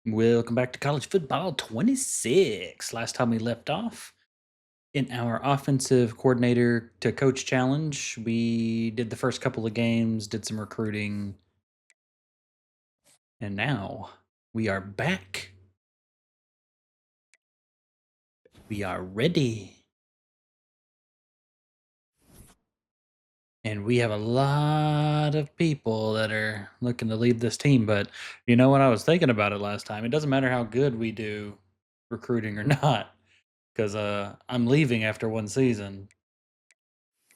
Welcome back to College Football 26. Last time we left off in our offensive coordinator to coach challenge, we did the first couple of games, did some recruiting, and now we are back. We are ready. And we have a lot of people that are looking to leave this team. But you know what? I was thinking about it last time. It doesn't matter how good we do recruiting or not, because I'm leaving after one season.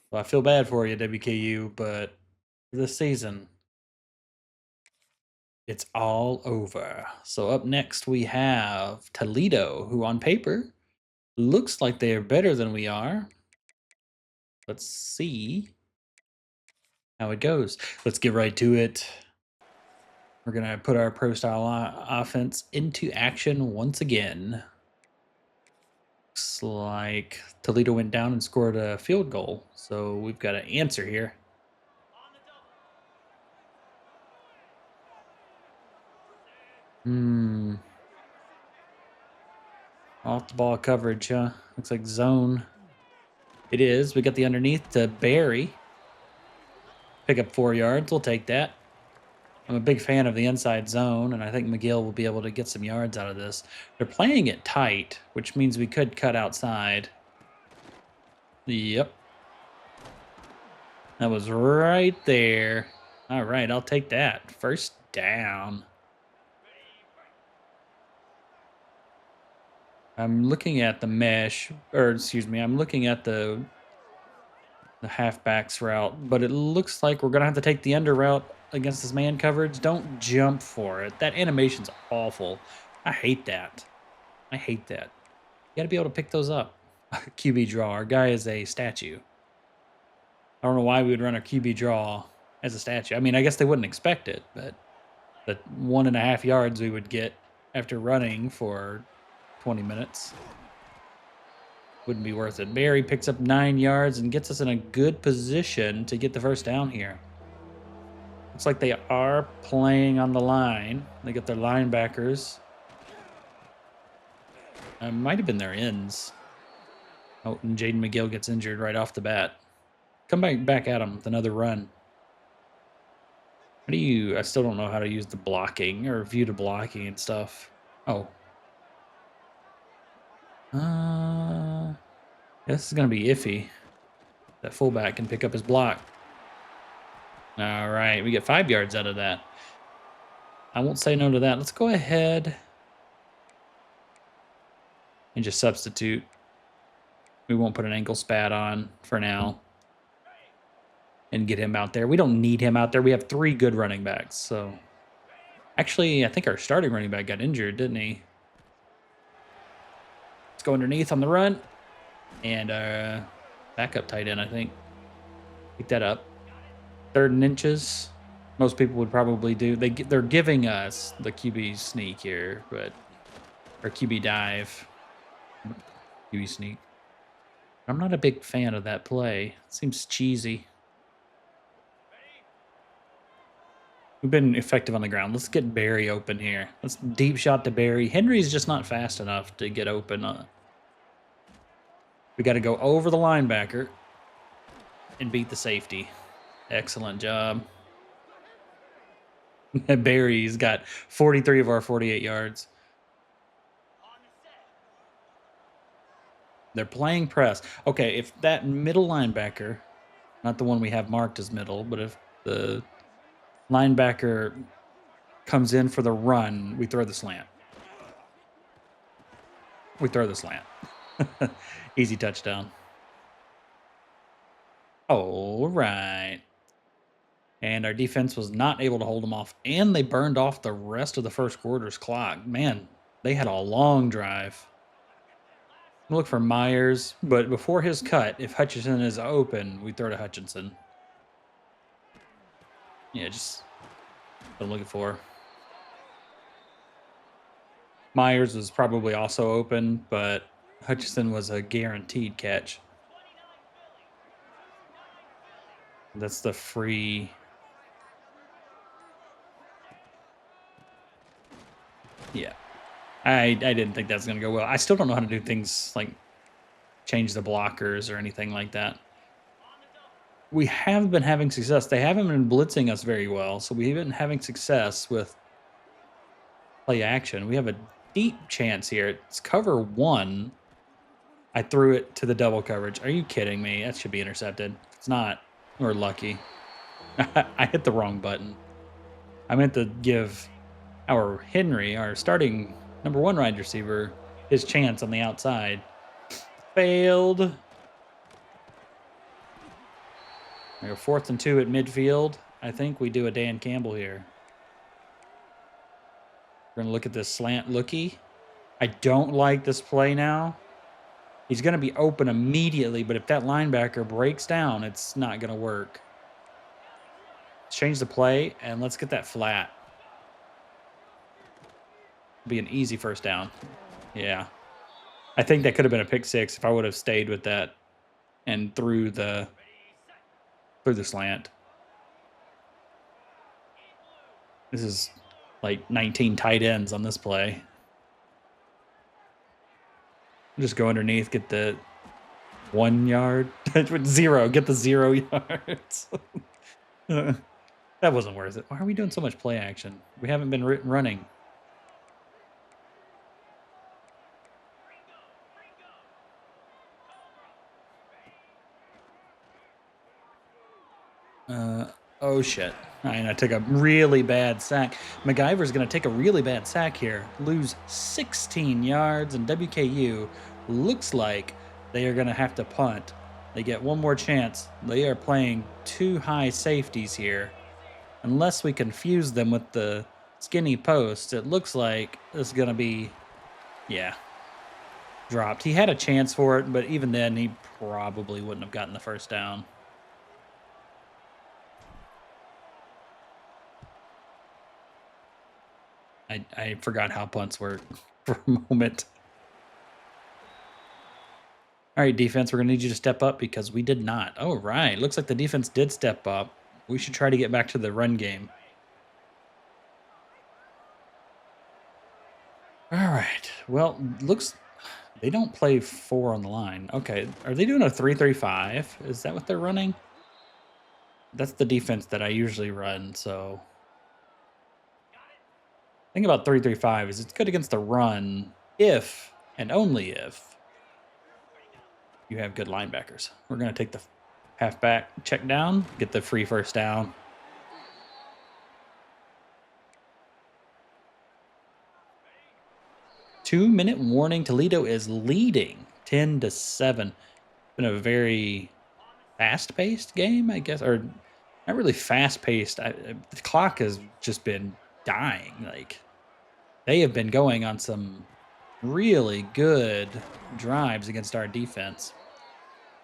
Well, I feel bad for you, WKU, but this season, it's all over. So up next, we have Toledo, who on paper looks like they are better than we are. Let's see how it goes. Let's get right to it. We're going to put our pro style offense into action once again. Looks like Toledo went down and scored a field goal. So we've got an answer here. Off the ball coverage, huh? Looks like zone. It is. We got the underneath to Barry. Pick up 4 yards. We'll take that. I'm a big fan of the inside zone, and I think McGill will be able to get some yards out of this. They're playing it tight, which means we could cut outside. Yep. That was right there. All right, I'll take that. First down. I'm looking at the mesh, or excuse me, I'm looking at the halfbacks route, but it looks like we're going to have to take the under route against this man coverage. Don't jump for it. That animation's awful. I hate that. I hate that. You got to be able to pick those up. QB draw. Our guy is a statue. I don't know why we would run a QB draw as a statue. I mean, I guess they wouldn't expect it, but the 1.5 yards we would get after running for 20 minutes wouldn't be worth it. Barry picks up 9 yards and gets us in a good position to get the first down here. Looks like they are playing on the line. They got their linebackers. Might have been their ends. Oh, and Jaden McGill gets injured right off the bat. Come back at him with another run. How do you... I still don't know how to use the blocking or view to blocking and stuff. Oh. This is going to be iffy. That fullback can pick up his block. All right, we get 5 yards out of that. I won't say no to that. Let's go ahead and just substitute. We won't put an ankle spat on for now and get him out there. We don't need him out there. We have 3 good running backs. So actually, I think our starting running back got injured, didn't he? Let's go underneath on the run. And backup tight end, I think. Pick that up. 3rd and inches. Most people would probably do. They're giving us the QB sneak here, but or QB dive. QB sneak. I'm not a big fan of that play. It seems cheesy. We've been effective on the ground. Let's get Barry open here. Let's deep shot to Barry. Henry's just not fast enough to get open. We got to go over the linebacker and beat the safety. Excellent job. Barry's got 43 of our 48 yards. They're playing press. Okay, if that middle linebacker, not the one we have marked as middle, but if the linebacker comes in for the run, we throw the slant. We throw the slant. Easy touchdown. All right. And our defense was not able to hold them off, and they burned off the rest of the first quarter's clock. Man, they had a long drive. Look for Myers, but before his cut, if Hutchinson is open, we throw to Hutchinson. Yeah, just what I'm looking for. Myers was probably also open, but Hutchinson was a guaranteed catch. That's the free. Yeah. I didn't think that was going to go well. I still don't know how to do things like change the blockers or anything like that. We have been having success. They haven't been blitzing us very well, so we've been having success with play action. We have a deep chance here. It's cover 1. I threw it to the double coverage. Are you kidding me? That should be intercepted. If it's not, we're lucky. I hit the wrong button. I meant to give our Henry, our starting number 1 wide receiver, his chance on the outside. Failed. We go 4th and 2 at midfield. I think we do a Dan Campbell here. We're going to look at this slant looky. I don't like this play now. He's going to be open immediately, but if that linebacker breaks down, it's not going to work. Let's change the play, and let's get that flat. Be an easy first down. Yeah. I think that could have been a pick 6 if I would have stayed with that and threw the slant. This is like 19 tight ends on this play. Just go underneath, get the 1 yard. 0, get the 0 yards. That wasn't worth it. Why are we doing so much play action? We haven't been running. Oh, shit. And I took a really bad sack. MacGyver's going to take a really bad sack here. Lose 16 yards, and WKU looks like they are going to have to punt. They get one more chance. They are playing 2 high safeties here. Unless we confuse them with the skinny post, it looks like this is going to be, yeah, dropped. He had a chance for it, but even then, he probably wouldn't have gotten the first down. I forgot how punts work for a moment. All right, defense, we're going to need you to step up because we did not. Oh, right. Looks like the defense did step up. We should try to get back to the run game. All right. Well, looks they don't play 4 on the line. Okay. Are they doing a 3-3-5? Is that what they're running? That's the defense that I usually run, so thing about 3-3-5 is it's good against the run if and only if you have good linebackers. We're going to take the halfback check down, get the free first down. Two-minute warning. Toledo is leading 10-7. Been a very fast-paced game, I guess, or not really fast-paced. The clock has just been dying. Like, they have been going on some really good drives against our defense.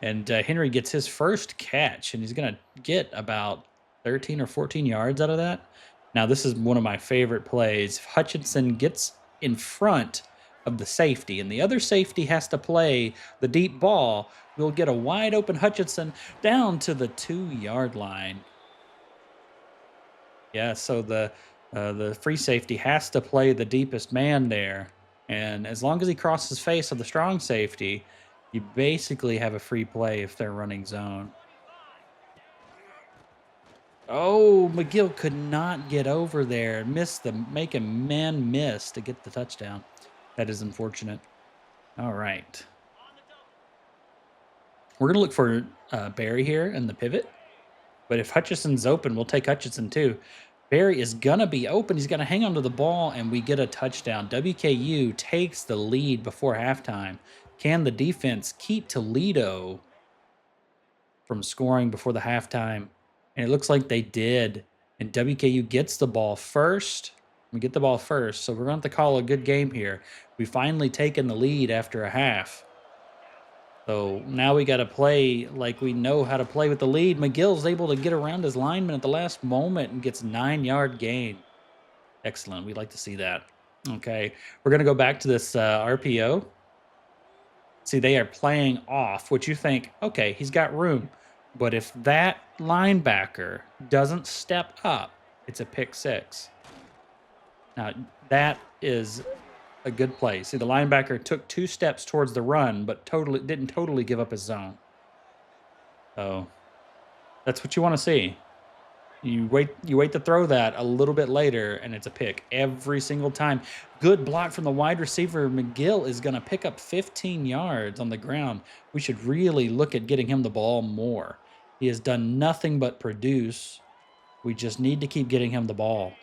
And Henry gets his first catch, and he's going to get about 13 or 14 yards out of that. Now, this is one of my favorite plays. If Hutchinson gets in front of the safety, and the other safety has to play the deep ball, we'll get a wide open Hutchinson down to the 2-yard line. Yeah, so the free safety has to play the deepest man there. And as long as he crosses face of the strong safety, you basically have a free play if they're running zone. Oh, McGill could not get over there. Make a man miss to get the touchdown. That is unfortunate. All right. We're going to look for Barry here in the pivot. But if Hutchinson's open, we'll take Hutchinson too. Barry is going to be open. He's going to hang on to the ball, and we get a touchdown. WKU takes the lead before halftime. Can the defense keep Toledo from scoring before the halftime? And it looks like they did. And WKU gets the ball first. We get the ball first, so we're going to have to call a good game here. We finally taken the lead after a half. So now we got to play like we know how to play with the lead. McGill's able to get around his lineman at the last moment and gets 9-yard gain. Excellent. We'd like to see that. Okay. We're going to go back to this RPO. See, they are playing off, which you think, okay, he's got room. But if that linebacker doesn't step up, it's a pick 6. Now, that is a good play. See, the linebacker took 2 steps towards the run, but didn't totally give up his zone. So that's what you want to see. You wait to throw that a little bit later, and it's a pick every single time. Good block from the wide receiver. McGill is going to pick up 15 yards on the ground. We should really look at getting him the ball more. He has done nothing but produce. We just need to keep getting him the ball.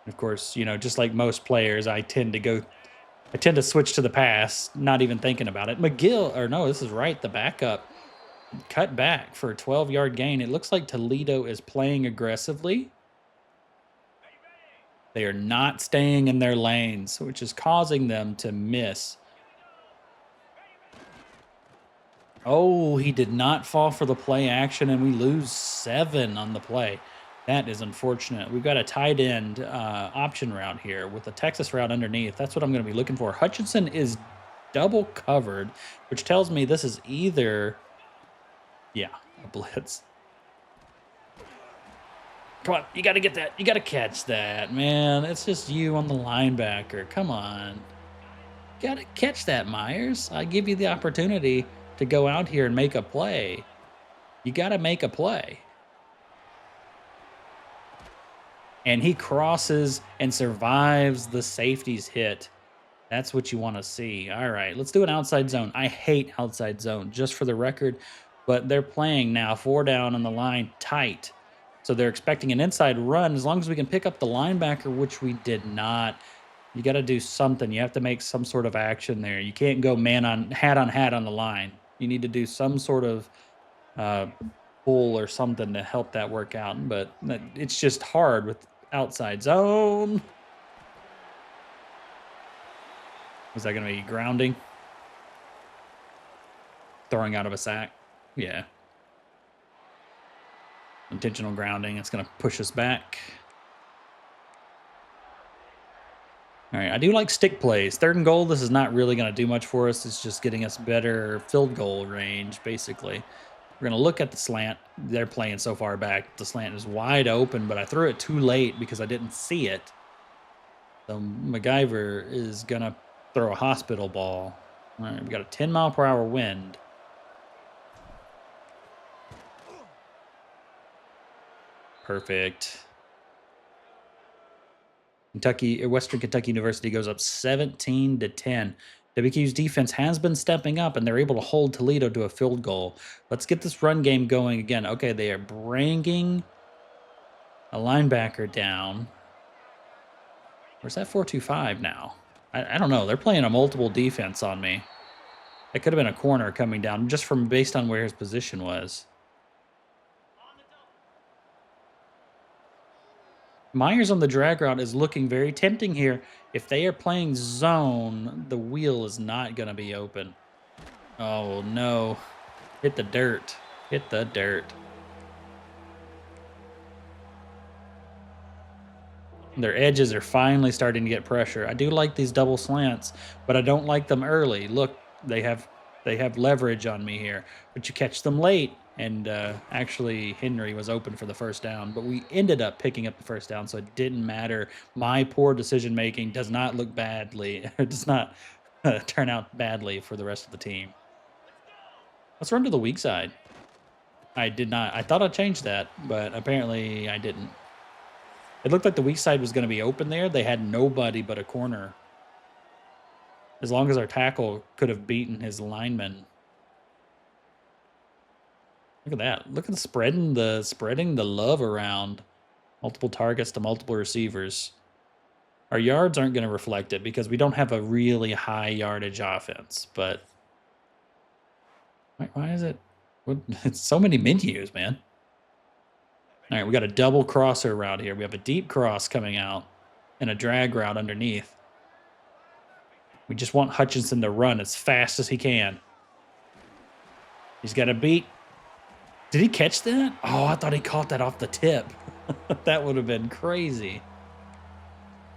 Of course, you know, just like most players, I tend to switch to the pass, not even thinking about it. McGill, or no, this is right, the backup cut back for a 12-yard gain. It looks like Toledo is playing aggressively. They are not staying in their lanes, which is causing them to miss. Oh, he did not fall for the play action, and we lose 7 on the play. That is unfortunate. We've got a tight end option route here with the Texas route underneath. That's what I'm going to be looking for. Hutchinson is double covered, which tells me this is either, yeah, a blitz. Come on, you got to get that. You got to catch that, man. It's just you on the linebacker. Come on. Got to catch that, Myers. I give you the opportunity to go out here and make a play. You got to make a play. And he crosses and survives the safety's hit. That's what you want to see. All right, let's do an outside zone. I hate outside zone, just for the record. But they're playing now 4 down on the line tight. So they're expecting an inside run. As long as we can pick up the linebacker, which we did not, you got to do something. You have to make some sort of action there. You can't go hat on the line. You need to do some sort of pull or something to help that work out. But it's just hard with outside zone. Was that going to be grounding? Throwing out of a sack? Yeah. Intentional grounding. It's going to push us back. All right, I do like stick plays. 3rd and goal, this is not really going to do much for us. It's just getting us better field goal range, basically. We're going to look at the slant. They're playing so far back. The slant is wide open, but I threw it too late because I didn't see it. So MacGyver is going to throw a hospital ball. All right, we got a 10-mile-per-hour wind. Perfect. Western Kentucky University goes up 17-10. WQ's defense has been stepping up, and they're able to hold Toledo to a field goal. Let's get this run game going again. Okay, they are bringing a linebacker down. Where's that 4-2-5 now? I don't know. They're playing a multiple defense on me. It could have been a corner coming down just based on where his position was. Myers on the drag route is looking very tempting here. If they are playing zone, the wheel is not going to be open. Oh, no. Hit the dirt. Hit the dirt. Their edges are finally starting to get pressure. I do like these double slants, but I don't like them early. Look, they have leverage on me here. But you catch them late. And actually, Henry was open for the first down, but we ended up picking up the first down, so it didn't matter. My poor decision-making does not look badly. It does not turn out badly for the rest of the team. Let's run to the weak side. I did not. I thought I changed that, but apparently I didn't. It looked like the weak side was going to be open there. They had nobody but a corner. As long as our tackle could have beaten his lineman. Look at that. Look at spreading the love around. Multiple targets to multiple receivers. Our yards aren't going to reflect it because we don't have a really high yardage offense. But why is it? It's so many menus, man. All right, we got a double crosser route here. We have a deep cross coming out and a drag route underneath. We just want Hutchinson to run as fast as he can. He's got a beat. Did he catch that? Oh, I thought he caught that off the tip. That would have been crazy.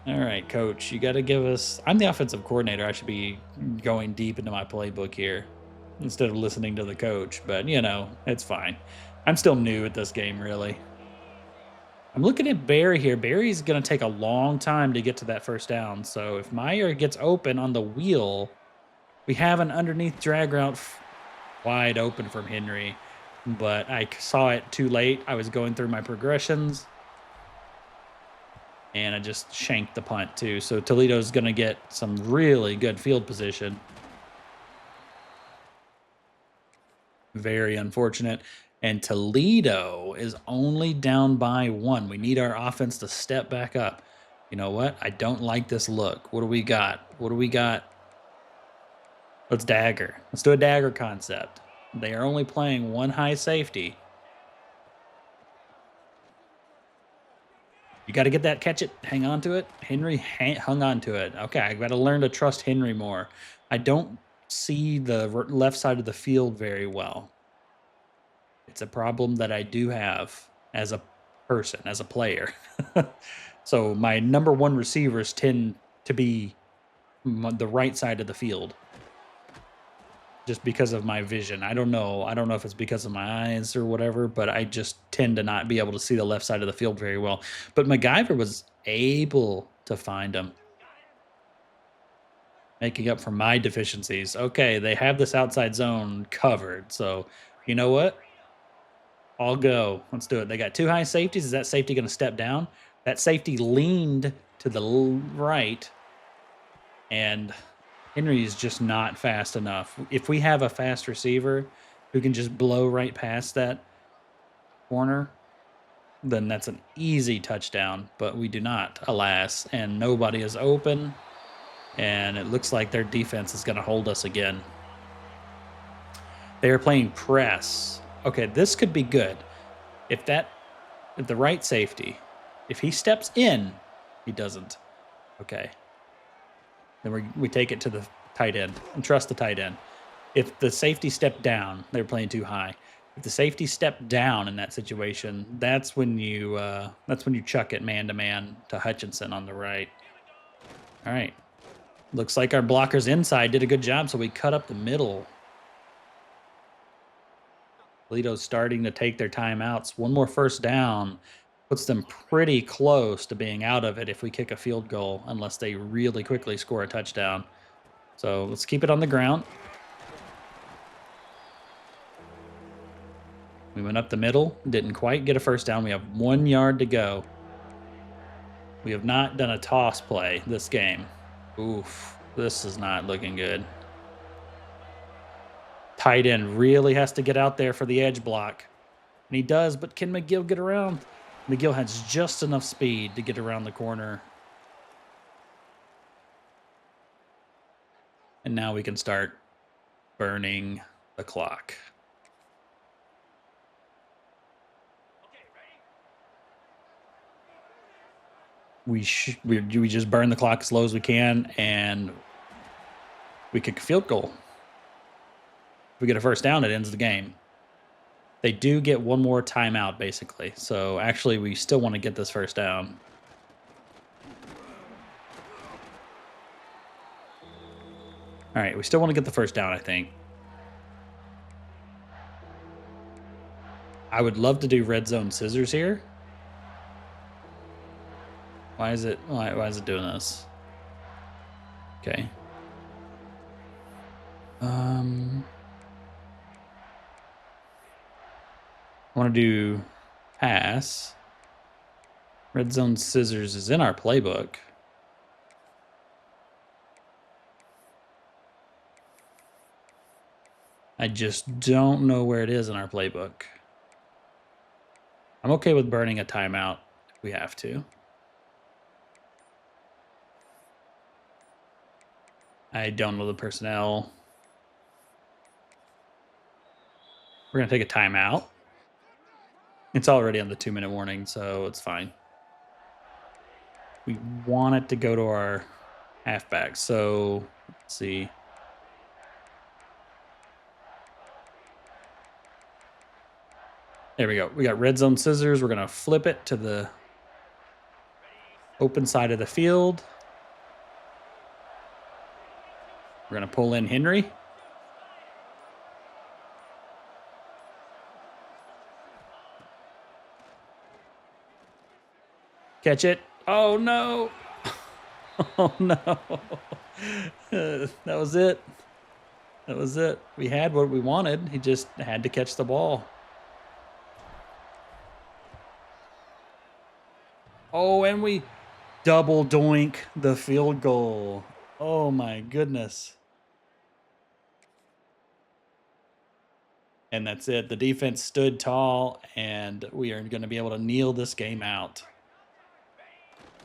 All right, coach, you got to give us... I'm the offensive coordinator. I should be going deep into my playbook here instead of listening to the coach. But, you know, it's fine. I'm still new at this game, really. I'm looking at Barry here. Barry's going to take a long time to get to that first down. So if Meyer gets open on the wheel, we have an underneath drag route wide open from Henry. But I saw it too late. I was going through my progressions. And I just shanked the punt too. So Toledo's going to get some really good field position. Very unfortunate. And Toledo is only down by 1. We need our offense to step back up. You know what? I don't like this look. What do we got? What do we got? Let's dagger. Let's do a dagger concept. They are only playing 1 high safety. You got to get that, catch it, hang on to it. Henry hung on to it. Okay, I got to learn to trust Henry more. I don't see the left side of the field very well. It's a problem that I do have as a person, as a player. So my number 1 receivers tend to be the right side of the field just because of my vision. I don't know. I don't know if it's because of my eyes or whatever, but I just tend to not be able to see the left side of the field very well. But MacGyver was able to find him, making up for my deficiencies. Okay, they have this outside zone covered. So you know what? I'll go. Let's do it. They got 2 high safeties. Is that safety going to step down? That safety leaned to the right, and Henry is just not fast enough. If we have a fast receiver who can just blow right past that corner, then that's an easy touchdown, but we do not, alas, and nobody is open, and it looks like their defense is going to hold us again. They are playing press. Okay, this could be good. If the right safety, if he steps in, he doesn't. Okay. Then we take it to the tight end and trust the tight end. If the safety stepped down, they're playing too high. If the safety stepped down in that situation, that's when you chuck it man to man to Hutchinson on the right. All right. Looks like our blockers inside did a good job, so we cut up the middle. Toledo's starting to take their timeouts. 1 more first down puts them pretty close to being out of it if we kick a field goal, unless they really quickly score a touchdown. So let's keep it on the ground. We went up the middle, didn't quite get a first down. We have 1 yard to go. We have not done a toss play this game. Oof, this is not looking good. Tight end really has to get out there for the edge block. And he does, but can McGill get around? McGill has just enough speed to get around the corner. And now we can start burning the clock. We just burn the clock as low as we can, and we kick a field goal. If we get a first down, it ends the game. They do get 1 more timeout, basically. So actually, we still want to get this first down. All right, we still want to get the first down, I think. I would love to do red zone scissors here. Why is it doing this? Okay. I want to do pass. Red zone scissors is in our playbook. I just don't know where it is in our playbook. I'm okay with burning a timeout if we have to. I don't know the personnel. We're going to take a timeout. It's already on the 2-minute warning, so it's fine. We want it to go to our halfback. So let's see. There we go. We got red zone scissors. We're going to flip it to the open side of the field. We're going to pull in Henry. Catch it. Oh, no. Oh, no. That was it. That was it. We had what we wanted. He just had to catch the ball. Oh, and we double doink the field goal. Oh, my goodness. And that's it. The defense stood tall, and we are going to be able to kneel this game out.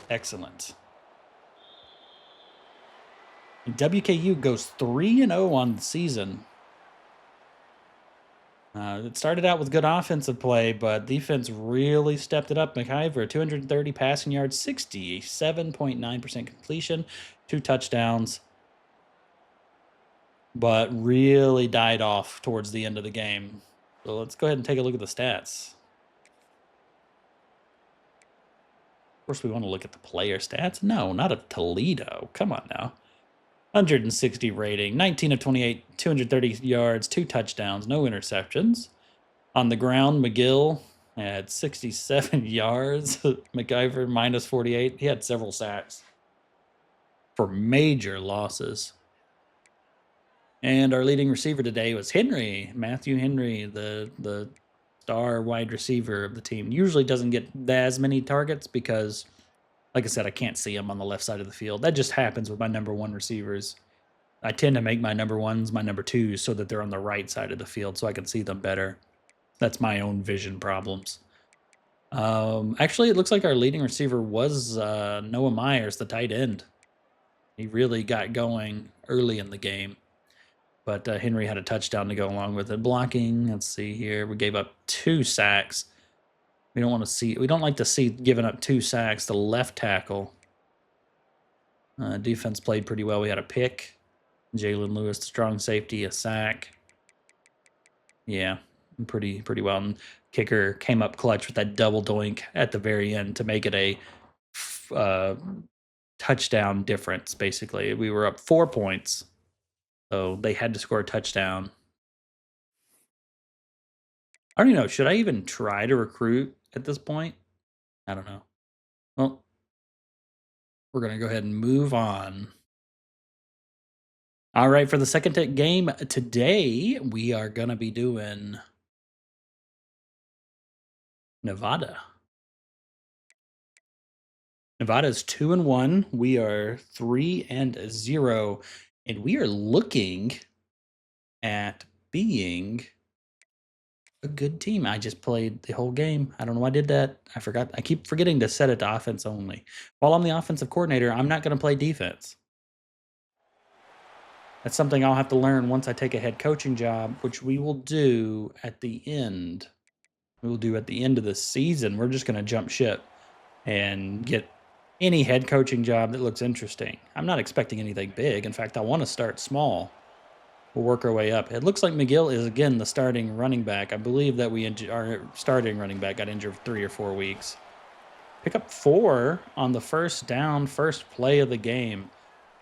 Excellent. And WKU goes 3-0 on the season. It started out with good offensive play, but defense really stepped it up. McIver, 230 passing yards, 67.9% completion, 2 touchdowns, but really died off towards the end of the game. So let's go ahead and take a look at the stats. Of course, we want to look at the player stats. No, not of Toledo. Come on now. 160 rating, 19 of 28, 230 yards, 2 touchdowns, no interceptions. On the ground, McGill had 67 yards. McIver, minus 48. He had several sacks for major losses. And our leading receiver today was Henry, Matthew Henry, the star wide receiver of the team. Usually doesn't get as many targets because, like I said, I can't see him on the left side of the field. That just happens with my number 1 receivers. I tend to make my number 1s my number 2s so that they're on the right side of the field so I can see them better. That's my own vision problems. Actually, it looks like our leading receiver was Noah Myers, the tight end. He really got going early in the game. But Henry had a touchdown to go along with it. Blocking, let's see here. We gave up 2 sacks. We don't like to see giving up 2 sacks. The left tackle. Defense played pretty well. We had a pick. Jalen Lewis, the strong safety, a sack. Yeah, pretty well. And kicker came up clutch with that double doink at the very end to make it a touchdown difference, basically. We were up 4 points, so they had to score a touchdown. I don't even know. Should I even try to recruit at this point? I don't know. Well, we're going to go ahead and move on. All right, for the second game today, we are going to be doing Nevada. Nevada is 2-1. We are 3-0, and we are looking at being a good team. I just played the whole game. I don't know why I did that. I forgot. I keep forgetting to set it to offense only. While I'm the offensive coordinator, I'm not going to play defense. That's something I'll have to learn once I take a head coaching job, which we will do at the end. We will do at the end of the season. We're just going to jump ship and get any head coaching job that looks interesting. I'm not expecting anything big. In fact, I want to start small. We'll work our way up. It looks like McGill is, again, the starting running back. I believe that our starting running back got injured 3 or 4 weeks. Pick up 4 on the first down, first play of the game.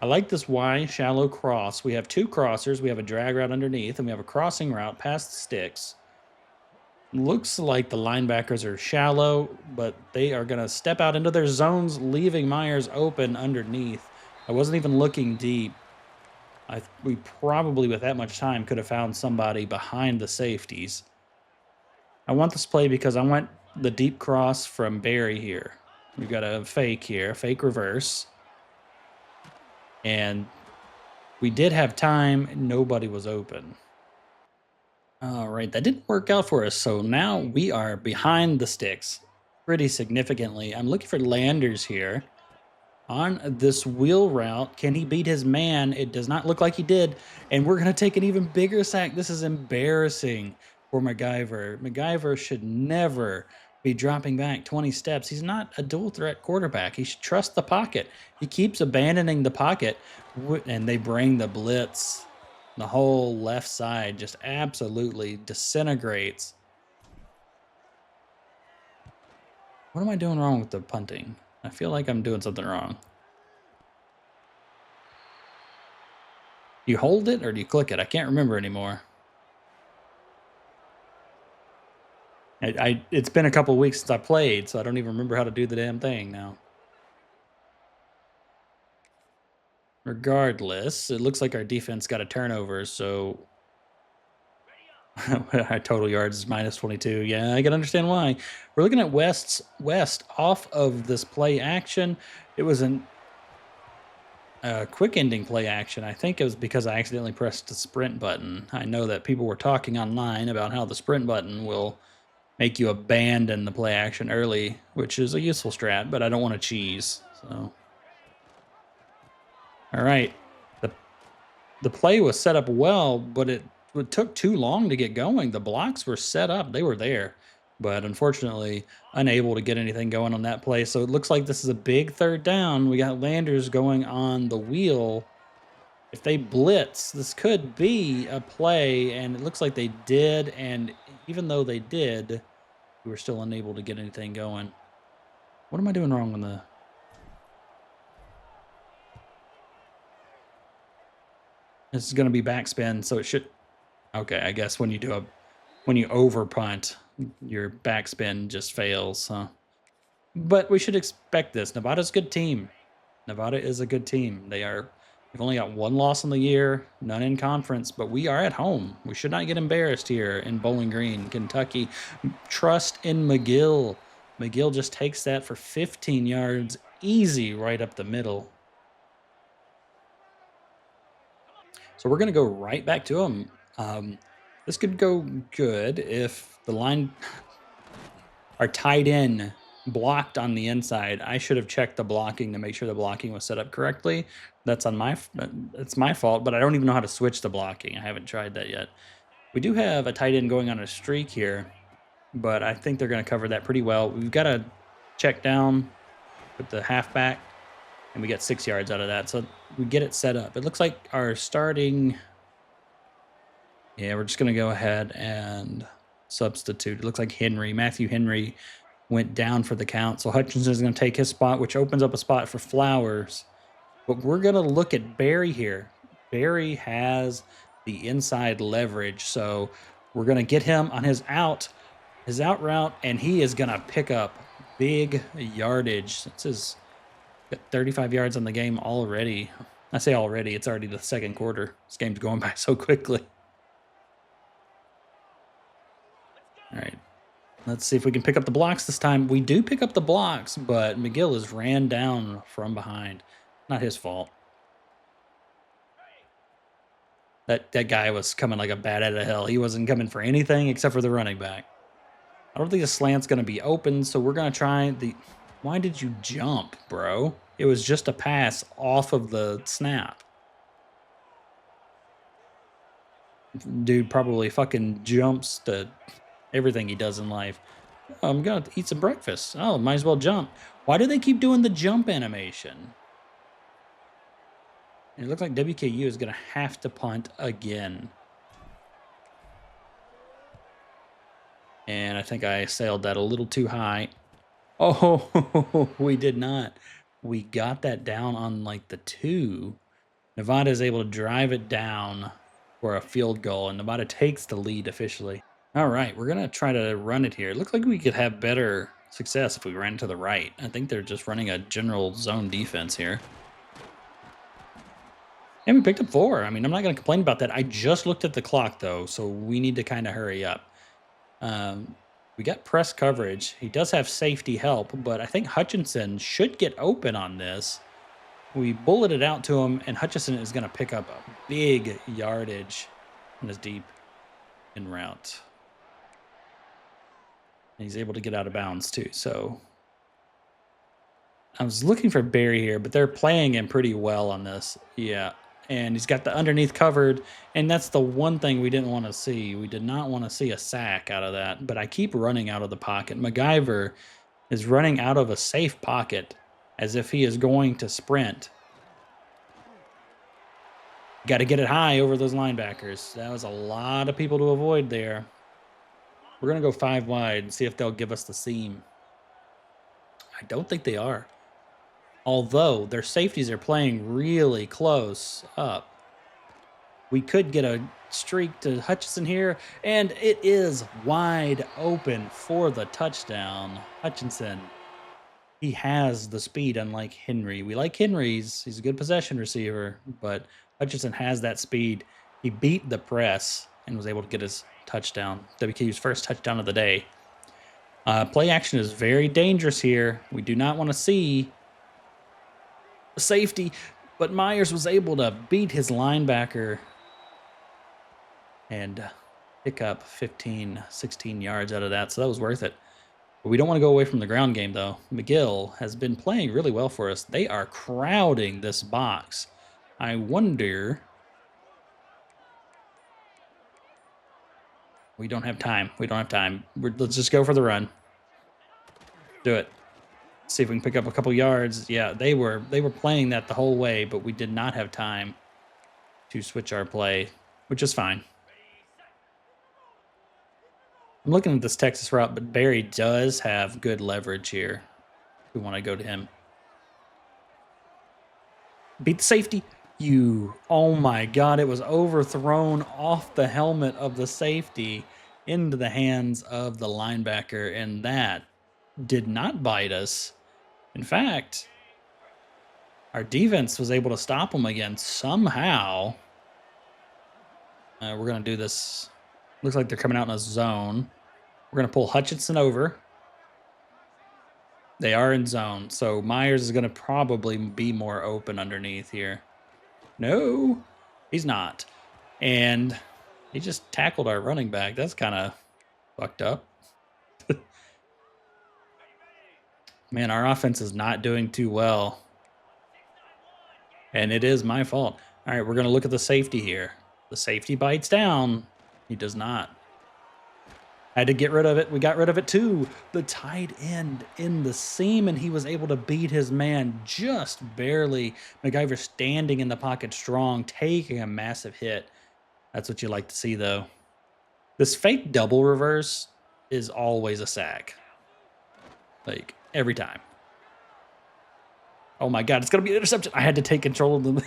I like this Y shallow cross. We have 2 crossers. We have a drag route underneath, and we have a crossing route past the sticks. Looks like the linebackers are shallow, but they are going to step out into their zones, leaving Myers open underneath. I wasn't even looking deep. We probably, with that much time, could have found somebody behind the safeties. I want this play because I want the deep cross from Barry here. We've got a fake here, fake reverse. And we did have time. Nobody was open. All right, that didn't work out for us. So now we are behind the sticks pretty significantly. I'm looking for Landers here on this wheel route. Can he beat his man? It does not look like he did. And we're going to take an even bigger sack. This is embarrassing for McIver. McIver should never be dropping back 20 steps. He's not a dual threat quarterback. He should trust the pocket. He keeps abandoning the pocket, and they bring the blitz. The whole left side just absolutely disintegrates. What am I doing wrong with the punting? I feel like I'm doing something wrong. Do you hold it or do you click it? I can't remember anymore. It's been a couple weeks since I played, so I don't even remember how to do the damn thing now. Regardless, it looks like our defense got a turnover, so our total yards is minus 22. Yeah, I can understand why. We're looking at West off of this play action. It was a quick ending play action. I think it was because I accidentally pressed the sprint button. I know that people were talking online about how the sprint button will make you abandon the play action early, which is a useful strat, but I don't want to cheese. So, all right, the play was set up well, but it took too long to get going. The blocks were set up; they were there, but unfortunately, unable to get anything going on that play. So it looks like this is a big third down. We got Landers going on the wheel. If they blitz, this could be a play, and it looks like they did. And even though they did, we were still unable to get anything going. What am I doing wrong on the... This is going to be backspin, so it should... Okay, I guess when you over punt, your backspin just fails, huh? But we should expect this. Nevada's a good team. Nevada is a good team. They've only got one loss in the year, none in conference, but we are at home. We should not get embarrassed here in Bowling Green, Kentucky. Trust in McGill. McGill just takes that for 15 yards, easy right up the middle. So we're going to go right back to him. This could go good if the line are tied in, blocked on the inside. I should have checked the blocking to make sure the blocking was set up correctly. It's my fault, but I don't even know how to switch the blocking. I haven't tried that yet. We do have a tight end going on a streak here, but I think they're going to cover that pretty well. We've got to check down with the halfback, and we get 6 yards out of that. So we get it set up. It looks like our starting... Yeah, we're just going to go ahead and substitute. It looks like Matthew Henry went down for the count. So Hutchinson is going to take his spot, which opens up a spot for Flowers. But we're going to look at Barry here. Barry has the inside leverage. So we're going to get him on his out route, and he is going to pick up big yardage. This is 35 yards on the game already. I say already, it's already the second quarter. This game's going by so quickly. All right, let's see if we can pick up the blocks this time. We do pick up the blocks, but McGill is ran down from behind. Not his fault. That guy was coming like a bat out of hell. He wasn't coming for anything except for the running back. I don't think the slant's going to be open, so we're going to try the... Why did you jump, bro? It was just a pass off of the snap. Dude probably fucking jumps to everything he does in life. Oh, I'm going to eat some breakfast. Oh, might as well jump. Why do they keep doing the jump animation? It looks like WKU is going to have to punt again. And I think I sailed that a little too high. Oh, we did not. We got that down on like the 2. Nevada is able to drive it down for a field goal, and Nevada takes the lead officially. All right, we're going to try to run it here. It looks like we could have better success if we ran to the right. I think they're just running a general zone defense here. And we picked up 4. I mean, I'm not going to complain about that. I just looked at the clock, though, so we need to kind of hurry up. We got press coverage. He does have safety help, but I think Hutchinson should get open on this. We bulleted out to him, and Hutchinson is going to pick up a big yardage in his deep in route. And he's able to get out of bounds, too. So I was looking for Barry here, but they're playing him pretty well on this. Yeah. And he's got the underneath covered, and that's the one thing we didn't want to see. We did not want to see a sack out of that, but I keep running out of the pocket. MacGyver is running out of a safe pocket as if he is going to sprint. Got to get it high over those linebackers. That was a lot of people to avoid there. We're going to go 5 wide and see if they'll give us the seam. I don't think they are. Although their safeties are playing really close up. We could get a streak to Hutchinson here, and it is wide open for the touchdown. Hutchinson, he has the speed, unlike Henry. We like Henry's. He's a good possession receiver, but Hutchinson has that speed. He beat the press and was able to get his touchdown. WKU's first touchdown of the day. Play action is very dangerous here. We do not want to see a safety, but Myers was able to beat his linebacker and pick up 15, 16 yards out of that, so that was worth it. But we don't want to go away from the ground game, though. McGill has been playing really well for us. They are crowding this box. I wonder... We don't have time. We don't have time. Let's just go for the run. Do it. See if we can pick up a couple yards. Yeah, they were playing that the whole way, but we did not have time to switch our play, which is fine. I'm looking at this Texas route, but Barry does have good leverage here. We want to go to him. Beat the safety. Oh my God, it was overthrown off the helmet of the safety into the hands of the linebacker, and that did not bite us. In fact, our defense was able to stop them again somehow. We're going to do this. Looks like they're coming out in a zone. We're going to pull Hutchinson over. They are in zone, so Myers is going to probably be more open underneath here. No, he's not. And he just tackled our running back. That's kind of fucked up. Man, our offense is not doing too well. And it is my fault. All right, we're going to look at the safety here. The safety bites down. He does not. Had to get rid of it. We got rid of it too. The tight end in the seam, and he was able to beat his man just barely. MacGyver standing in the pocket strong, taking a massive hit. That's what you like to see, though. This fake double reverse is always a sack. Like, every time. Oh my God, it's going to be an interception. I had to take control of them.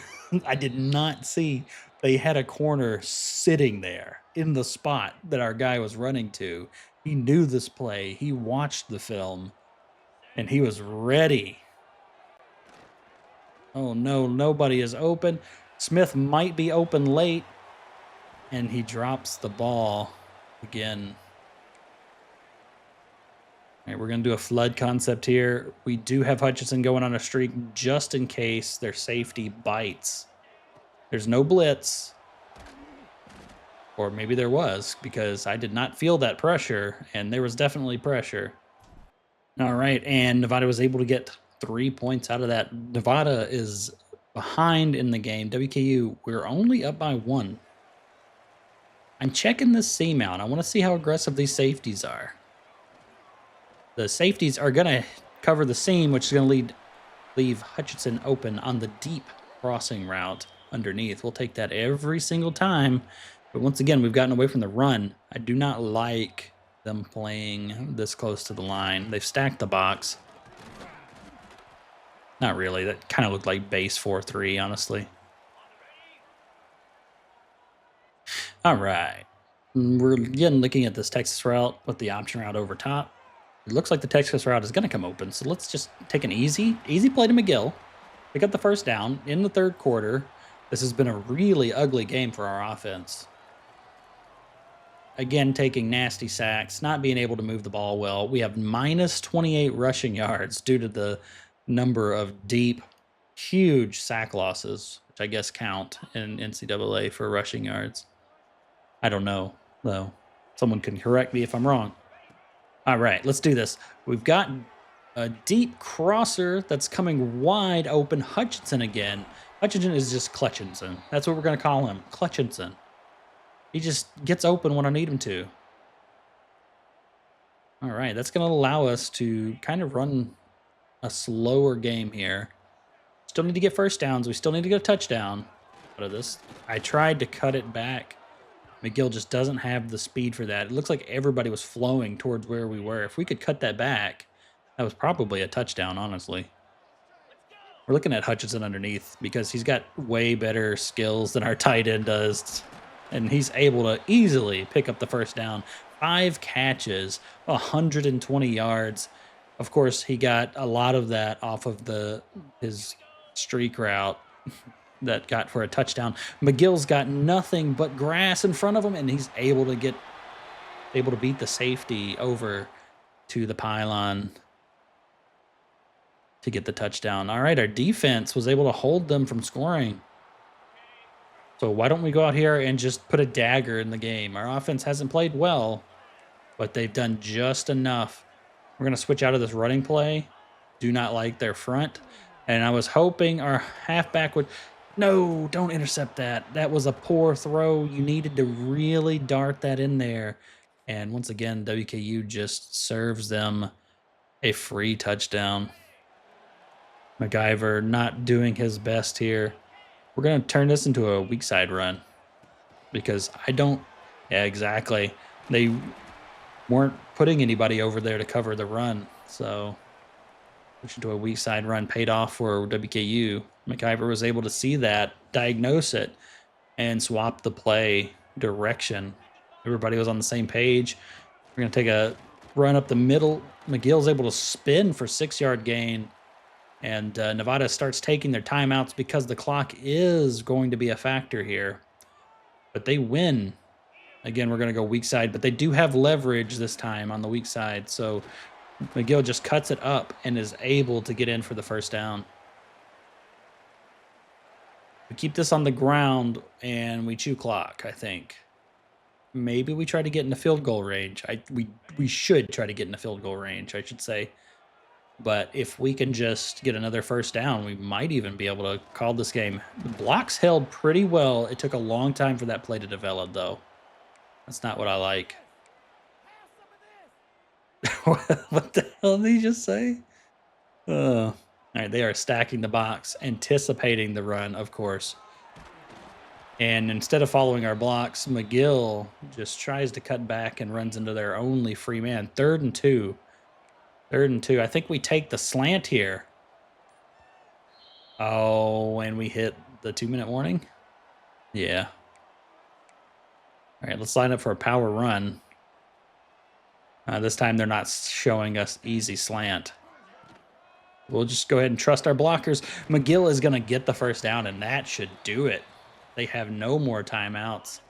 I did not see they had a corner sitting there in the spot that our guy was running to. He knew this play. He watched the film, and he was ready. Oh no, nobody is open. Smith might be open late, and he drops the ball again. All right, we're going to do a flood concept here. We do have Hutchinson going on a streak just in case their safety bites. There's no blitz. Or maybe there was, because I did not feel that pressure, and there was definitely pressure. All right, and Nevada was able to get 3 points out of that. Nevada is behind in the game. WKU, we're only up by 1. I'm checking this seam out. I want to see how aggressive these safeties are. The safeties are going to cover the seam, which is going to leave Hutchinson open on the deep crossing route underneath. We'll take that every single time. But once again, we've gotten away from the run. I do not like them playing this close to the line. They've stacked the box. Not really. That kind of looked like base 4-3, honestly. All right. We're again looking at this Texas route with the option route over top. It looks like the Texas route is going to come open, so let's just take an easy play to McGill. Pick up the first down in the third quarter. This has been a really ugly game for our offense. Again, taking nasty sacks, not being able to move the ball well. We have minus 28 rushing yards due to the number of deep, huge sack losses, which I guess count in NCAA for rushing yards. I don't know, though. Someone can correct me if I'm wrong. All right, let's do this. We've got a deep crosser that's coming wide open. Hutchinson again. Hutchinson is just Clutchinson. That's what we're going to call him, Clutchinson. He just gets open when I need him to. All right, that's going to allow us to kind of run a slower game here. Still need to get first downs. We still need to get a touchdown out of this. I tried to cut it back. McGill just doesn't have the speed for that. It looks like everybody was flowing towards where we were. If we could cut that back, that was probably a touchdown, honestly. We're looking at Hutchinson underneath because he's got way better skills than our tight end does. And he's able to easily pick up the first down. 5 catches, 120 yards. Of course, he got a lot of that off of his streak route that got for a touchdown. McGill's got nothing but grass in front of him, and he's able to beat the safety over to the pylon to get the touchdown. All right, our defense was able to hold them from scoring. So why don't we go out here and just put a dagger in the game? Our offense hasn't played well, but they've done just enough. We're going to switch out of this running play. Do not like their front. And I was hoping our halfback would... No, don't intercept that. That was a poor throw. You needed to really dart that in there. And once again, WKU just serves them a free touchdown. MacGyver not doing his best here. We're going to turn this into a weak side run because I don't... Yeah, exactly. They weren't putting anybody over there to cover the run. So switch into a weak side run paid off for WKU. MacGyver was able to see that, diagnose it, and swap the play direction. Everybody was on the same page. We're going to take a run up the middle. McGill's able to spin for 6-yard gain. And Nevada starts taking their timeouts because the clock is going to be a factor here. But they win. Again, we're going to go weak side, but they do have leverage this time on the weak side. So McGill just cuts it up and is able to get in for the first down. We keep this on the ground and we chew clock, I think. Maybe we try to get in the field goal range. We should try to get in the field goal range, I should say. But if we can just get another first down, we might even be able to call this game. The blocks held pretty well. It took a long time for that play to develop, though. That's not what I like. What the hell did he just say? All right, they are stacking the box, anticipating the run, of course. And instead of following our blocks, McGill just tries to cut back and runs into their only free man. 3rd and 2. 3rd and 2. I think we take the slant here. Oh, and we hit the 2-minute warning? Yeah. All right, let's line up for a power run. This time they're not showing us easy slant. We'll just go ahead and trust our blockers. McGill is going to get the first down, and that should do it. They have no more timeouts.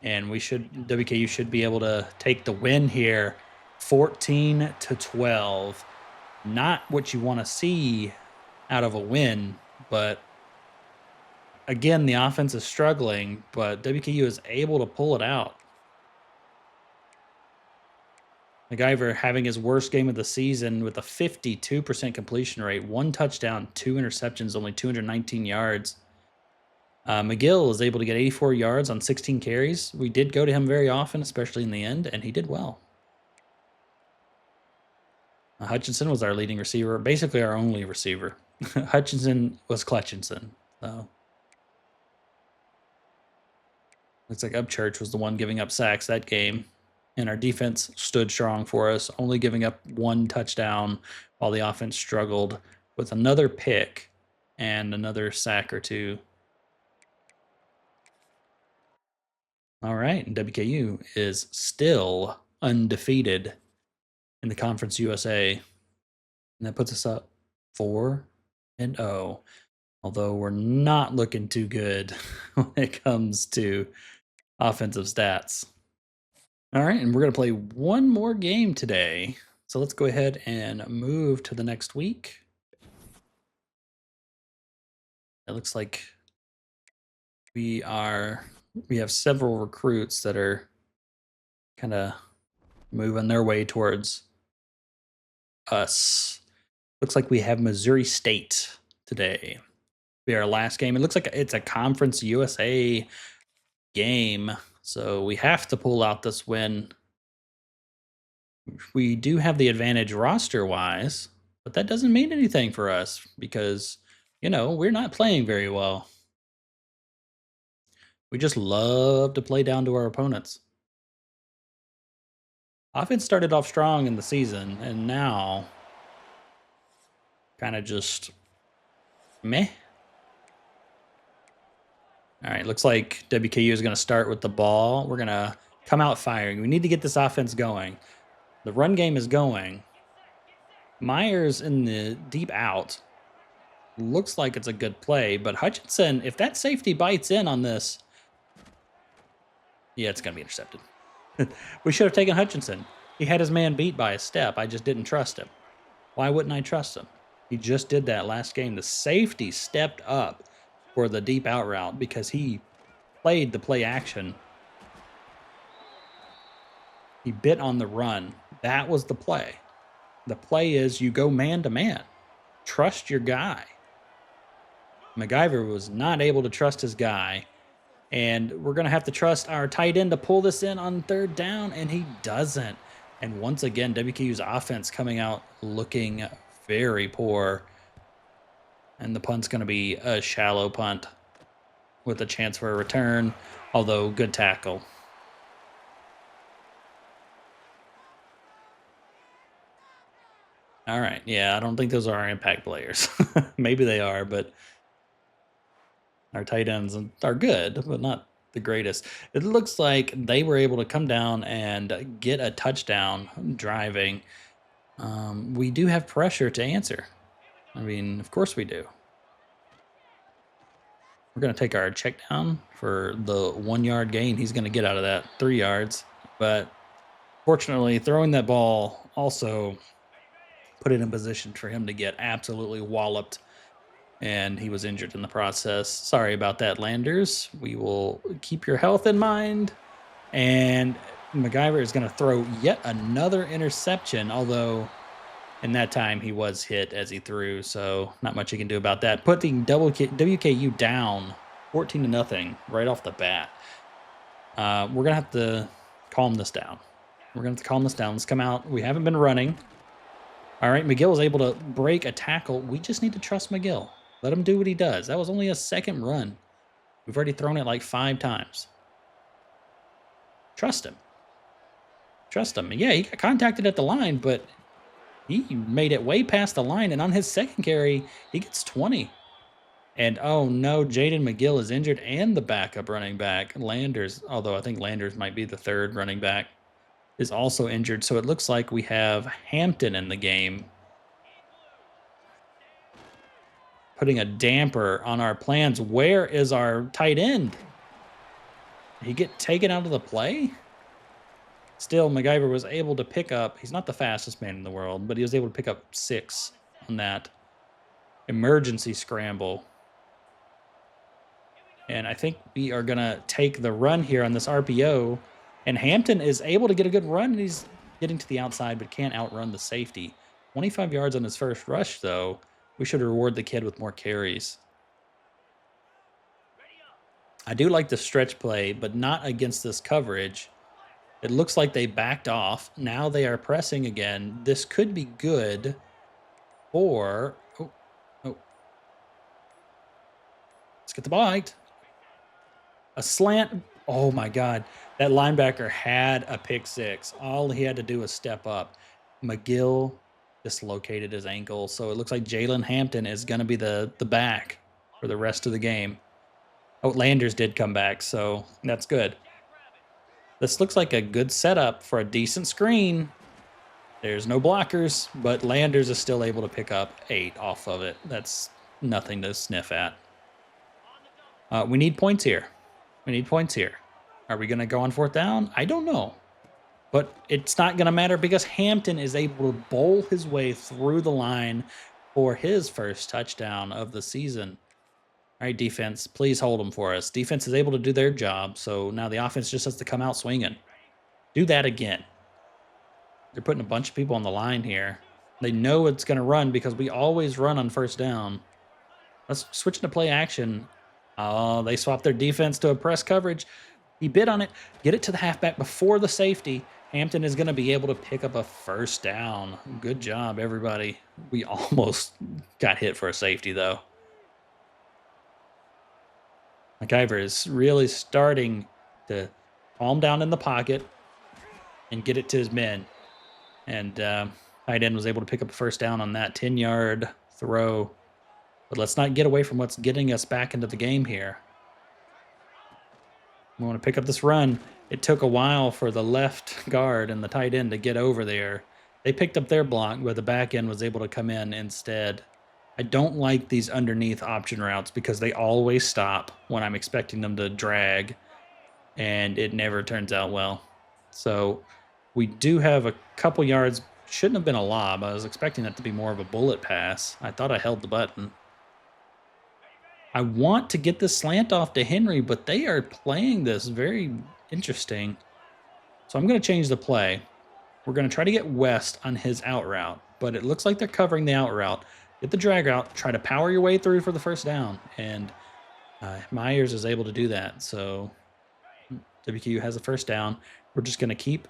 And WKU should be able to take the win here. 14-12. Not what you want to see out of a win, but again, the offense is struggling, but WKU is able to pull it out. MacGyver having his worst game of the season with a 52% completion rate, 1 touchdown, 2 interceptions, only 219 yards. McGill is able to get 84 yards on 16 carries. We did go to him very often, especially in the end, and he did well. Hutchinson was our leading receiver, basically our only receiver. Hutchinson was Clutchinson. So looks like Upchurch was the one giving up sacks that game. And our defense stood strong for us, only giving up 1 touchdown while the offense struggled with another pick and another sack or 2. All right, and WKU is still undefeated in the Conference USA. And that puts us up 4-0. Although we're not looking too good when it comes to offensive stats. All right, and we're going to play one more game today. So let's go ahead and move to the next week. It looks like we have several recruits that are kind of moving their way towards us. Looks like we have Missouri State today. Be our last game. It looks like it's a Conference USA game, so we have to pull out this win. We do have the advantage roster-wise, but that doesn't mean anything for us because, we're not playing very well. We just love to play down to our opponents. Offense started off strong in the season, and now kind of just Meh. All right, looks like WKU is going to start with the ball. We're going to come out firing. We need to get this offense going. The run game is going. Myers in the deep out. Looks like it's a good play, but Hutchinson, if that safety bites in on this, yeah, it's going to be intercepted. We should have taken Hutchinson. He had his man beat by a step. I just didn't trust him. Why wouldn't I trust him? He just did that last game. The safety stepped up for the deep out route because he played the play action. He bit on the run. That was the play. The play is you go man to man. Trust your guy. MacGyver was not able to trust his guy. And we're going to have to trust our tight end to pull this in on third down, and he doesn't. And once again, WKU's offense coming out looking very poor. And the punt's going to be a shallow punt with a chance for a return, although good tackle. All right, yeah, I don't think those are our impact players. Maybe they are, but our tight ends are good, but not the greatest. It looks like they were able to come down and get a touchdown driving. We do have pressure to answer. I mean, of course we do. We're going to take our check down for the 1 yard gain. He's going to get out of that 3 yards. But fortunately, throwing that ball also put it in position for him to get absolutely walloped. And he was injured in the process. Sorry about that, Landers. We will keep your health in mind. And MacGyver is going to throw yet another interception, although in that time he was hit as he threw, so not much he can do about that. Putting WKU down 14-0 right off the bat. We're going to have to calm this down. Let's come out. We haven't been running. All right, McGill is able to break a tackle. We just need to trust McGill. Let him do what he does. That was only a second run. We've already thrown it like 5 times. Trust him. Yeah, he got contacted at the line, but he made it way past the line, and on his second carry, he gets 20. And, oh, no, Jaden McGill is injured and the backup running back. Landers, although I think Landers might be the third running back, is also injured. So it looks like we have Hampton in the game, putting a damper on our plans. Where is our tight end? Did he get taken out of the play? Still, MacGyver was able to pick up, he's not the fastest man in the world, but he was able to pick up 6 on that emergency scramble. And I think we are going to take the run here on this RPO. And Hampton is able to get a good run, and he's getting to the outside, but can't outrun the safety. 25 yards on his first rush, though. We should reward the kid with more carries. I do like the stretch play, but not against this coverage. It looks like they backed off. Now they are pressing again. This could be good for... Oh. Let's get the bite. A slant. Oh, my God. That linebacker had a pick 6. All he had to do was step up. McGill dislocated his ankle, so it looks like Jalen Hampton is going to be the back for the rest of the game. Oh, Landers did come back, so that's good. This looks like a good setup for a decent screen. There's no blockers, but Landers is still able to pick up 8 off of it. That's nothing to sniff at. We need points here. Are we going to go on 4th down? I don't know. But it's not going to matter because Hampton is able to bowl his way through the line for his first touchdown of the season. All right, defense, please hold them for us. Defense is able to do their job, so now the offense just has to come out swinging. Do that again. They're putting a bunch of people on the line here. They know it's going to run because we always run on 1st down. Let's switch into play action. Oh, they swapped their defense to a press coverage. He bit on it. Get it to the halfback before the safety. Hampton is going to be able to pick up a 1st down. Good job, everybody. We almost got hit for a safety, though. MacGyver is really starting to calm down in the pocket and get it to his men. And tight end was able to pick up a 1st down on that 10-yard throw. But let's not get away from what's getting us back into the game here. We want to pick up this run. It took a while for the left guard and the tight end to get over there. They picked up their block, but the back end was able to come in instead. I don't like these underneath option routes because they always stop when I'm expecting them to drag, and it never turns out well. So we do have a couple yards. Shouldn't have been a lob. I was expecting that to be more of a bullet pass. I thought I held the button. I want to get this slant off to Henry, but they are playing this very interesting. So I'm going to change the play. We're going to try to get West on his out route, but it looks like they're covering the out route. Get the drag route, try to power your way through for the first down, and Myers is able to do that. So WQ has a first down. We're just going to keep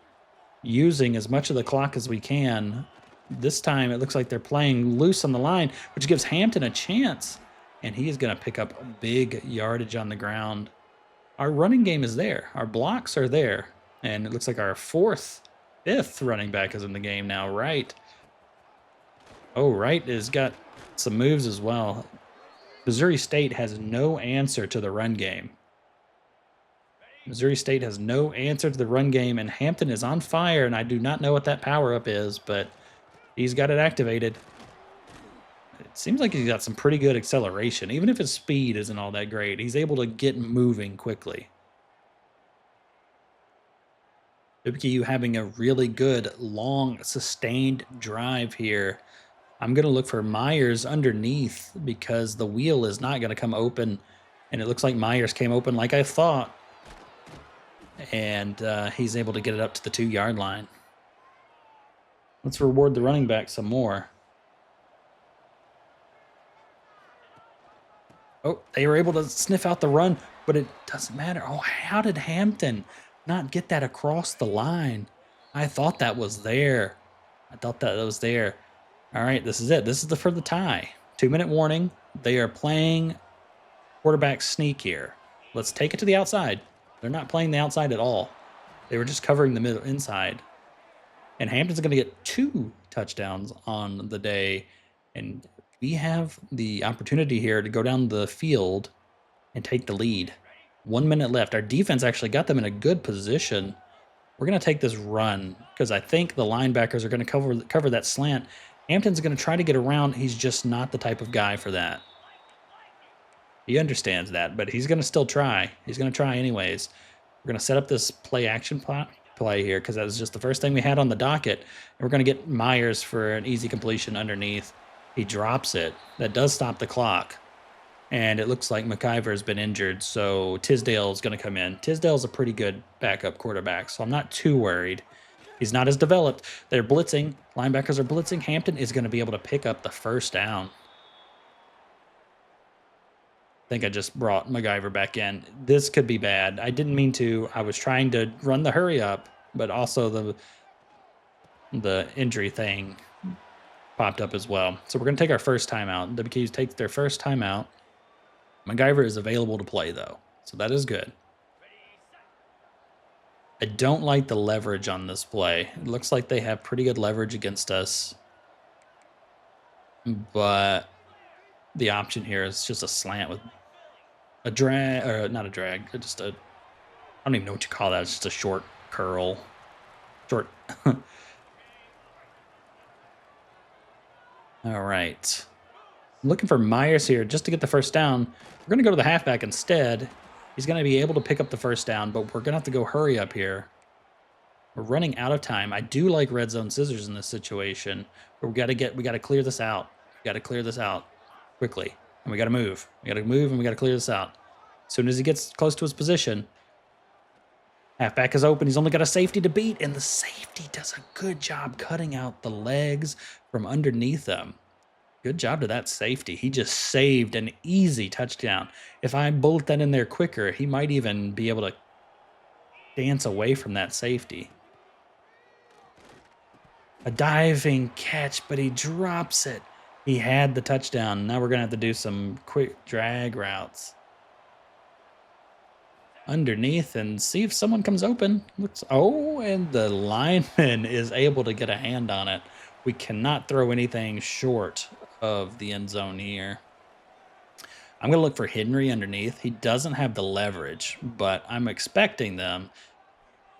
using as much of the clock as we can. This time it looks like they're playing loose on the line, which gives Hampton a chance. And he is going to pick up big yardage on the ground. Our running game is there. Our blocks are there. And it looks like our fifth running back is in the game now, Wright. Oh, Wright has got some moves as well. Missouri State has no answer to the run game. Missouri State has no answer to the run game, and Hampton is on fire, and I do not know what that power-up is, but he's got it activated. It seems like he's got some pretty good acceleration. Even if his speed isn't all that great, he's able to get moving quickly. WKU having a really good, long, sustained drive here. I'm going to look for Myers underneath because the wheel is not going to come open. And it looks like Myers came open like I thought. And he's able to get it up to the 2-yard line. Let's reward the running back some more. Oh, they were able to sniff out the run, but it doesn't matter. Oh, how did Hampton not get that across the line? I thought that was there. All right, this is it. This is for the tie. 2-minute warning. They are playing quarterback sneak here. Let's take it to the outside. They're not playing the outside at all. They were just covering the middle inside. And Hampton's going to get 2 touchdowns on the day. And we have the opportunity here to go down the field and take the lead. 1 minute left. Our defense actually got them in a good position. We're going to take this run because I think the linebackers are going to cover that slant. Hampton's going to try to get around. He's just not the type of guy for that. He understands that, but he's going to still try. He's going to try anyways. We're going to set up this play-action play here because that was just the first thing we had on the docket. And we're going to get Myers for an easy completion underneath. He drops it. That does stop the clock. And it looks like McIver has been injured, so Tisdale is going to come in. Tisdale's a pretty good backup quarterback, so I'm not too worried. He's not as developed. They're blitzing. Linebackers are blitzing. Hampton is going to be able to pick up the first down. I think I just brought McIver back in. This could be bad. I didn't mean to. I was trying to run the hurry up, but also the injury thing popped up as well. So we're going to take our first timeout. WKU takes their first timeout. McIver is available to play, though, so that is good. I don't like the leverage on this play. It looks like they have pretty good leverage against us, but the option here is just a slant with a drag, or not a drag, just a, I don't even know what you call that. It's just a short curl. Short. All right. I'm looking for Myers here just to get the first down. We're going to go to the halfback instead. He's going to be able to pick up the first down, but we're going to have to go hurry up here. We're running out of time. I do like red zone scissors in this situation, but we got to clear this out. We got to clear this out quickly, and we got to move. We got to move, and we got to clear this out. As soon as he gets close to his position, halfback is open. He's only got a safety to beat, and the safety does a good job cutting out the legs from underneath them. Good job to that safety. He just saved an easy touchdown. If I bullet that in there quicker, he might even be able to dance away from that safety. A diving catch, but he drops it. He had the touchdown. Now we're going to have to do some quick drag routes underneath and see if someone comes open. Oh, and the lineman is able to get a hand on it. We cannot throw anything short of the end zone here. I'm going to look for Henry underneath. He doesn't have the leverage, but I'm expecting them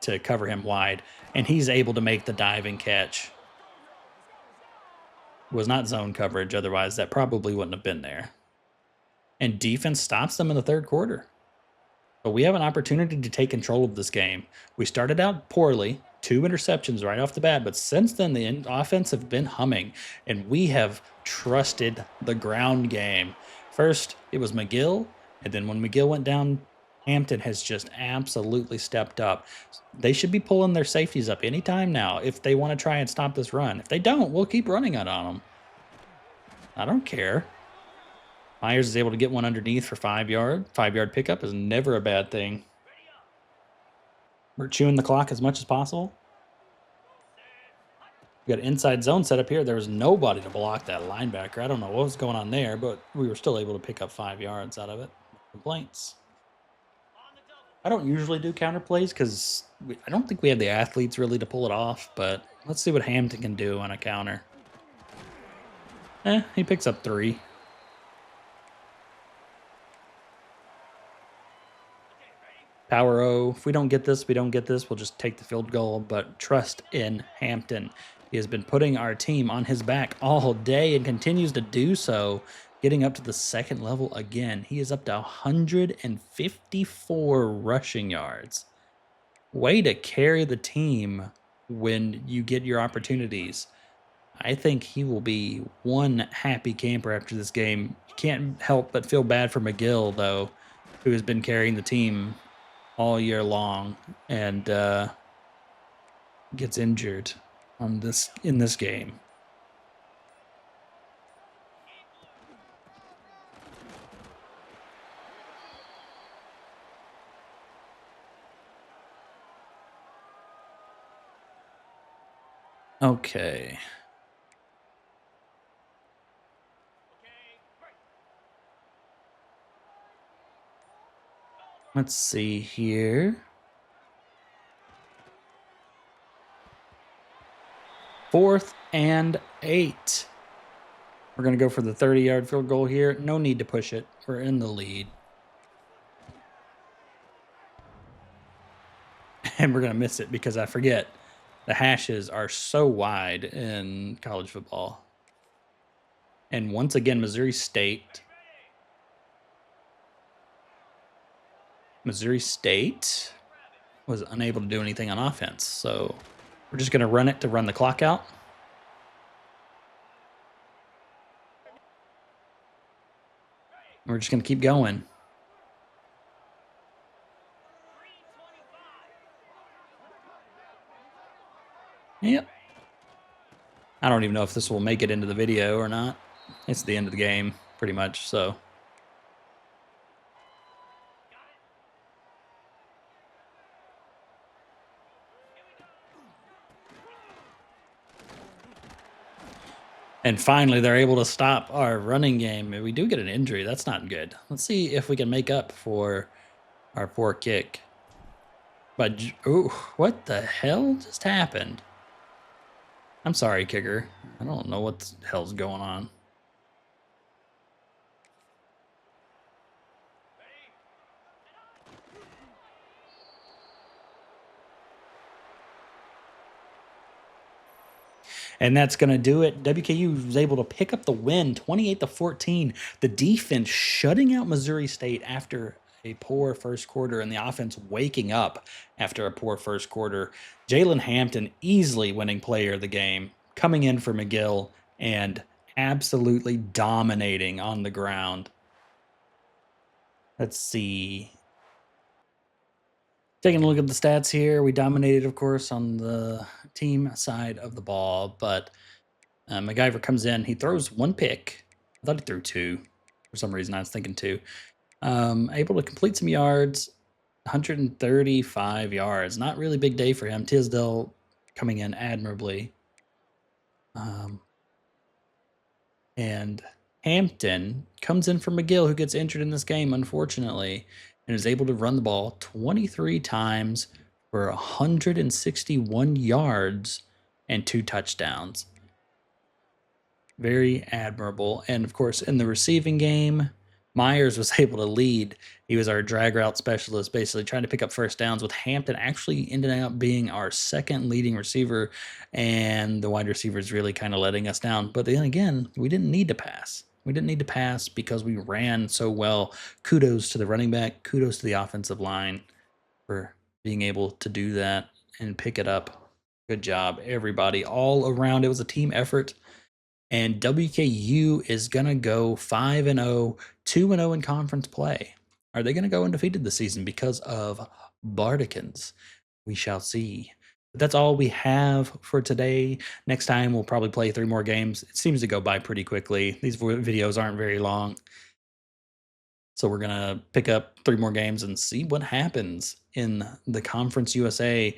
to cover him wide, and he's able to make the diving catch. It was not zone coverage, otherwise that probably wouldn't have been there. And defense stops them in the third quarter. But we have an opportunity to take control of this game. We started out poorly, 2 interceptions right off the bat, but since then the offense have been humming, and we have trusted the ground game. First, it was McGill, and then when McGill went down, Hampton has just absolutely stepped up. They should be pulling their safeties up anytime now if they want to try and stop this run. If they don't, we'll keep running it on them. I don't care. Myers is able to get one underneath for 5 yard. 5-yard pickup is never a bad thing. We're chewing the clock as much as possible. We got an inside zone set up here. There was nobody to block that linebacker. I don't know what was going on there, but we were still able to pick up 5 yards out of it. No complaints. I don't usually do counter plays because I don't think we have the athletes really to pull it off, but let's see what Hampton can do on a counter. He picks up 3. Power O. If we don't get this, we don't get this. We'll just take the field goal, but trust in Hampton. He has been putting our team on his back all day and continues to do so, getting up to the second level again. He is up to 154 rushing yards. Way to carry the team when you get your opportunities. I think he will be one happy camper after this game. You can't help but feel bad for McGill, though, who has been carrying the team all year long and gets injured in this game. Okay. Let's see here. 4th and 8. We're going to go for the 30-yard field goal here. No need to push it. We're in the lead. And we're going to miss it because I forget the hashes are so wide in college football. And once again, Missouri State was unable to do anything on offense. So we're just going to run it to run the clock out. We're just going to keep going. Yep. I don't even know if this will make it into the video or not. It's the end of the game, pretty much, so. And finally, they're able to stop our running game. We do get an injury. That's not good. Let's see if we can make up for our poor kick. But, ooh, what the hell just happened? I'm sorry, kicker. I don't know what the hell's going on. And that's going to do it. WKU was able to pick up the win, 28-14. The defense shutting out Missouri State after a poor first quarter and the offense waking up after a poor first quarter. Jalen Hampton easily winning player of the game, coming in for McGill and absolutely dominating on the ground. Let's see. Taking a look at the stats here, we dominated, of course, on the team side of the ball, but MacGyver comes in. He throws 1 pick. I thought he threw 2. For some reason, I was thinking 2. Able to complete some yards, 135 yards. Not really big day for him. Tisdale coming in admirably. And Hampton comes in for McGill, who gets injured in this game, unfortunately, and is able to run the ball 23 times for 161 yards and 2 touchdowns. Very admirable. And, of course, in the receiving game, Myers was able to lead. He was our drag route specialist, basically trying to pick up first downs, with Hampton actually ended up being our second leading receiver, and the wide receivers really kind of letting us down. But then again, we didn't need to pass. We didn't need to pass because we ran so well. Kudos to the running back. Kudos to the offensive line for being able to do that and pick it up. Good job, everybody, all around. It was a team effort. And WKU is going to go 5-0, 2-0 in conference play. Are they going to go undefeated this season because of Bardicans? We shall see. But that's all we have for today. Next time, we'll probably play 3 more games. It seems to go by pretty quickly. These videos aren't very long. So we're going to pick up 3 more games and see what happens in the Conference USA.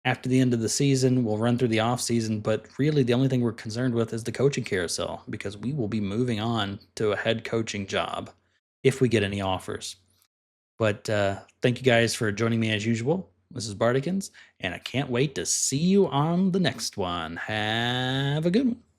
After the end of the season, we'll run through the off season, but really the only thing we're concerned with is the coaching carousel, because we will be moving on to a head coaching job if we get any offers. But thank you guys for joining me as usual. This is Bardicans, and I can't wait to see you on the next one. Have a good one.